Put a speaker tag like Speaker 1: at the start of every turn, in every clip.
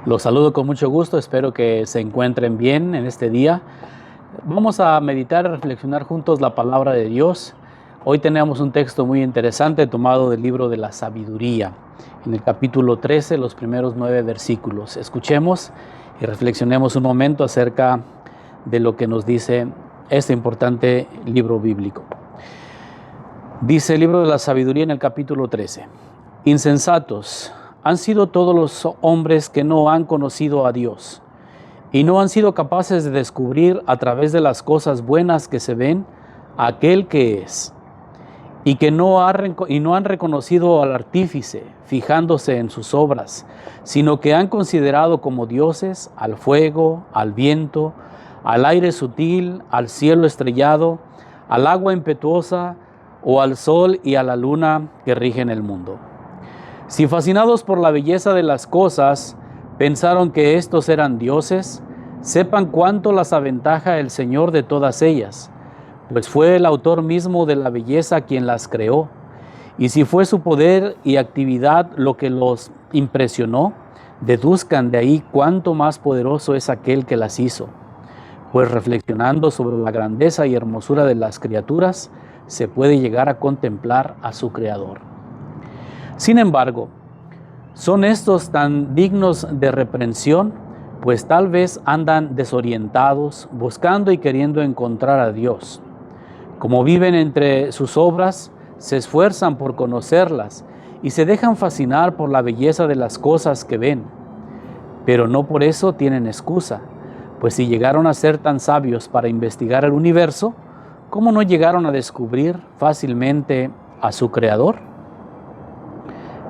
Speaker 1: Los saludo con mucho gusto, espero que se encuentren bien en este día. Vamos a meditar y reflexionar juntos la palabra de Dios. Hoy tenemos un texto muy interesante tomado del libro de la sabiduría, en el capítulo 13, los primeros 9 versículos. Escuchemos y reflexionemos un momento acerca de lo que nos dice este importante libro bíblico. Dice el libro de la sabiduría en el capítulo 13: Insensatos han sido todos los hombres que no han conocido a Dios y no han sido capaces de descubrir a través de las cosas buenas que se ven aquel que es, y que no han reconocido al artífice fijándose en sus obras, sino que han considerado como dioses al fuego, al viento, al aire sutil, al cielo estrellado, al agua impetuosa o al sol y a la luna que rigen el mundo. Si fascinados por la belleza de las cosas pensaron que estos eran dioses, sepan cuánto las aventaja el Señor de todas ellas, pues fue el autor mismo de la belleza quien las creó. Y si fue su poder y actividad lo que los impresionó, deduzcan de ahí cuánto más poderoso es aquel que las hizo. Pues reflexionando sobre la grandeza y hermosura de las criaturas, se puede llegar a contemplar a su Creador. Sin embargo, ¿son estos tan dignos de reprensión? Pues tal vez andan desorientados, buscando y queriendo encontrar a Dios. Como viven entre sus obras, se esfuerzan por conocerlas y se dejan fascinar por la belleza de las cosas que ven. Pero no por eso tienen excusa, pues si llegaron a ser tan sabios para investigar el universo, ¿cómo no llegaron a descubrir fácilmente a su Creador?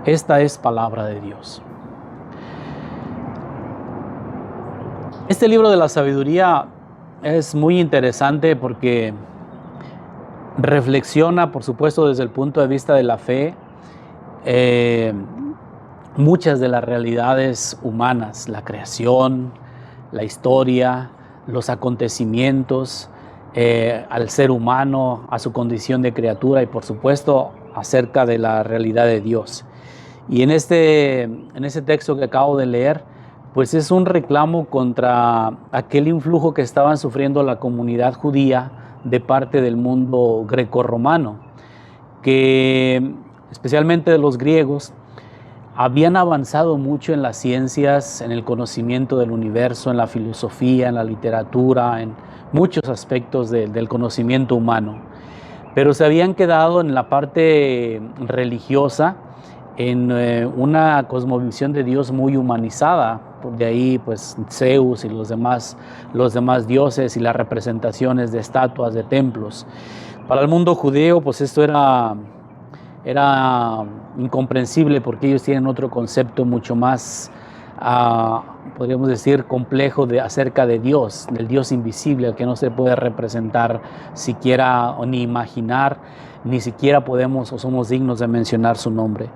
Speaker 1: Esta es palabra de Dios. Este libro de la sabiduría es muy interesante porque reflexiona, por supuesto, desde el punto de vista de la fe, muchas de las realidades humanas, la creación, la historia, los acontecimientos, al ser humano, a su condición de criatura y, por supuesto, acerca de la realidad de Dios. Y en este texto que acabo de leer, pues es un reclamo contra aquel influjo que estaban sufriendo la comunidad judía de parte del mundo grecorromano, que especialmente de los griegos habían avanzado mucho en las ciencias, en el conocimiento del universo, en la filosofía, en la literatura, en muchos aspectos del conocimiento humano, pero se habían quedado en la parte religiosa, en una cosmovisión de Dios muy humanizada. De ahí pues Zeus y los demás dioses y las representaciones de estatuas, de templos. Para el mundo judeo pues esto era incomprensible, porque ellos tienen otro concepto mucho más, podríamos decir, complejo acerca de Dios, del Dios invisible, al que no se puede representar siquiera o ni imaginar, ni siquiera podemos o somos dignos de mencionar su nombre.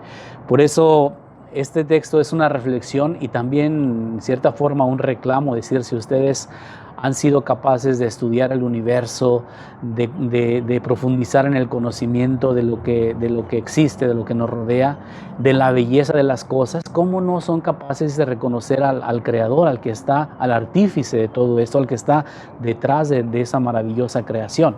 Speaker 1: Por eso este texto es una reflexión y también, en cierta forma, un reclamo, decir, si ustedes han sido capaces de estudiar el universo, de profundizar en el conocimiento de lo que existe, de lo que nos rodea, de la belleza de las cosas, ¿cómo no son capaces de reconocer al Creador, al que está, al artífice de todo esto, al que está detrás de esa maravillosa creación?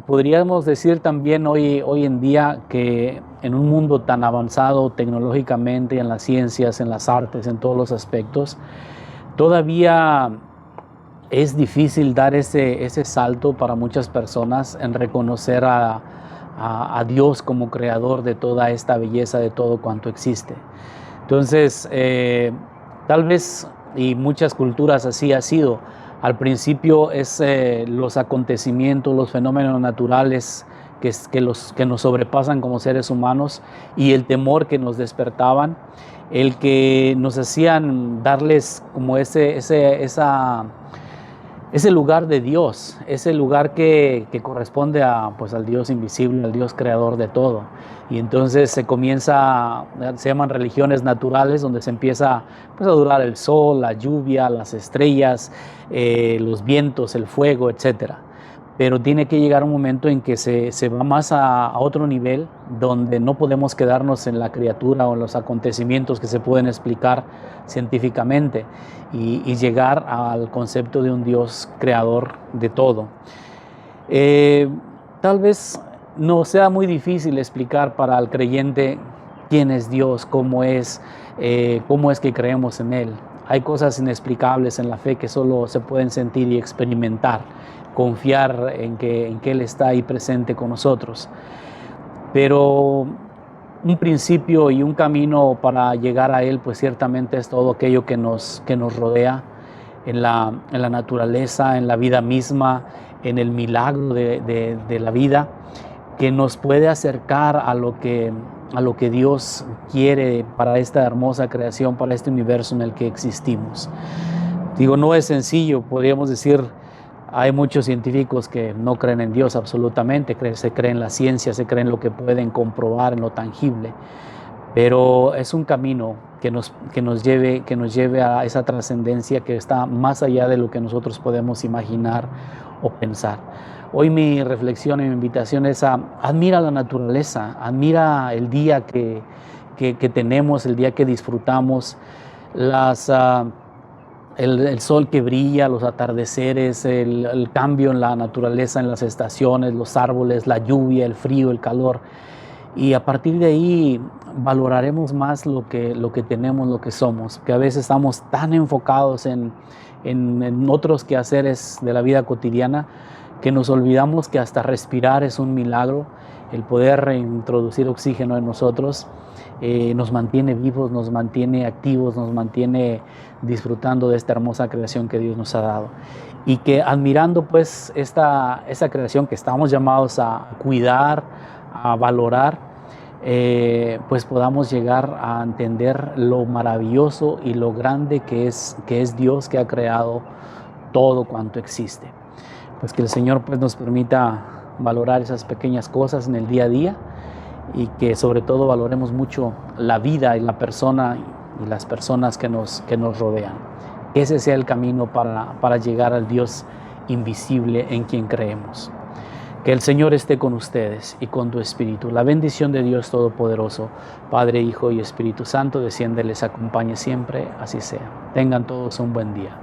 Speaker 1: Podríamos decir también hoy en día que en un mundo tan avanzado tecnológicamente, en las ciencias, en las artes, en todos los aspectos, todavía es difícil dar ese salto para muchas personas en reconocer a Dios como creador de toda esta belleza, de todo cuanto existe. Entonces, tal vez, y muchas culturas así ha sido, al principio es los acontecimientos, los fenómenos naturales que nos sobrepasan como seres humanos, y el temor que nos despertaban, el que nos hacían darles como ese lugar de Dios, ese lugar que corresponde pues al Dios invisible, al Dios creador de todo. Y entonces se llaman religiones naturales, donde se empieza pues a adorar el sol, la lluvia, las estrellas, los vientos, el fuego, etc. pero tiene que llegar un momento en que se va más a otro nivel, donde no podemos quedarnos en la criatura o en los acontecimientos que se pueden explicar científicamente y llegar al concepto de un Dios creador de todo. Tal vez no sea muy difícil explicar para el creyente quién es Dios, cómo es que creemos en Él. Hay cosas inexplicables en la fe que solo se pueden sentir y experimentar, confiar en que Él está ahí presente con nosotros. Pero un principio y un camino para llegar a Él, pues ciertamente es todo aquello que nos rodea en la naturaleza, en la vida misma, en el milagro de la vida, que nos puede acercar a lo que Dios quiere para esta hermosa creación, para este universo en el que existimos. Digo, no es sencillo, podríamos decir, hay muchos científicos que no creen en Dios absolutamente, se creen en la ciencia, se creen en lo que pueden comprobar, en lo tangible, pero es un camino que nos lleve a esa trascendencia que está más allá de lo que nosotros podemos imaginar o pensar. Hoy mi reflexión y mi invitación es admira la naturaleza, admira el día que tenemos, el día que disfrutamos, el sol que brilla, los atardeceres, el cambio en la naturaleza, en las estaciones, los árboles, la lluvia, el frío, el calor. Y a partir de ahí valoraremos más lo que tenemos, lo que somos, que a veces estamos tan enfocados en otros quehaceres de la vida cotidiana que nos olvidamos que hasta respirar es un milagro. El poder reintroducir oxígeno en nosotros nos mantiene vivos, nos mantiene activos, nos mantiene disfrutando de esta hermosa creación que Dios nos ha dado. Y que admirando pues esa creación que estamos llamados a cuidar, a valorar, pues podamos llegar a entender lo maravilloso y lo grande que es Dios, que ha creado todo cuanto existe. Pues que el Señor pues nos permita valorar esas pequeñas cosas en el día a día, y que sobre todo valoremos mucho la vida y la persona y las personas que nos rodean. Que ese sea el camino para llegar al Dios invisible en quien creemos. Que el Señor esté con ustedes y con tu espíritu. La bendición de Dios Todopoderoso, Padre, Hijo y Espíritu Santo, desciende y les acompañe siempre, así sea. Tengan todos un buen día.